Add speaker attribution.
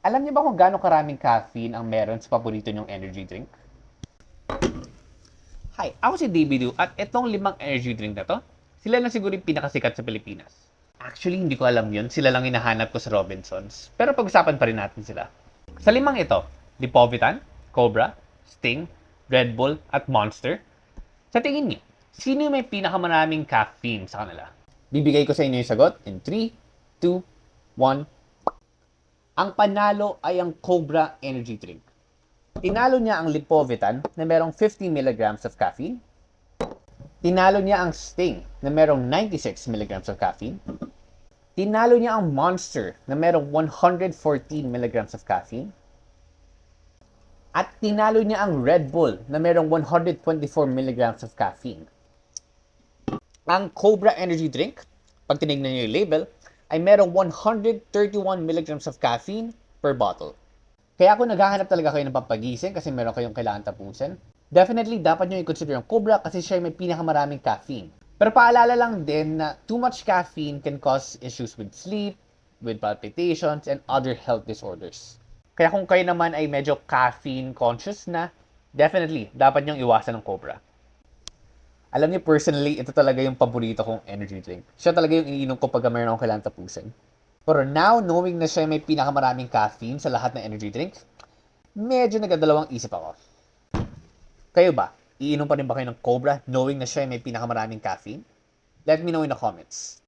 Speaker 1: Alam niyo ba kung gaano karaming caffeine ang meron sa paborito niyong energy drink? Hi, ako si Davido at itong 5 energy drink na to, sila na siguro yung pinakasikat sa Pilipinas. Actually, hindi ko alam yun. Sila lang hinahanap ko sa Robinsons. Pero pag-usapan pa rin natin sila. Sa 5 ito, Lipovitan, Cobra, Sting, Red Bull, at Monster. Sa tingin niyo, sino yung may pinakamaraming caffeine sa kanila? Bibigay ko sa inyo yung sagot in 3, 2, 1. Ang panalo ay ang Cobra Energy Drink. Tinalo niya ang Lipovitan na merong 50 milligrams of caffeine. Tinalo niya ang Sting na merong 96 milligrams of caffeine. Tinalo niya ang Monster na merong 114 milligrams of caffeine. At tinalo niya ang Red Bull na merong 124 milligrams of caffeine. Ang Cobra Energy Drink, pag tinignan niyo yung label, ay merong 131 milligrams of caffeine per bottle. Kaya kung naghahanap talaga kayo ng pampagising kasi meron kayong kailangan tapusin, definitely dapat nyo i-consider yung Cobra kasi siya may pinakamaraming caffeine. Pero paalala lang din na too much caffeine can cause issues with sleep, with palpitations, and other health disorders. Kaya kung kayo naman ay medyo caffeine conscious na, definitely dapat nyong iwasan ng Cobra. Alam niyo, personally, ito talaga yung paborito kong energy drink. Siya talaga yung iniinom ko pag mayroon akong kailangan tapusin. Pero now, knowing na siya may pinakamaraming caffeine sa lahat ng energy drinks, medyo nagadalawang isip ako. Kayo ba? Iinom pa rin ba kayo ng Cobra knowing na siya may pinakamaraming caffeine? Let me know in the comments.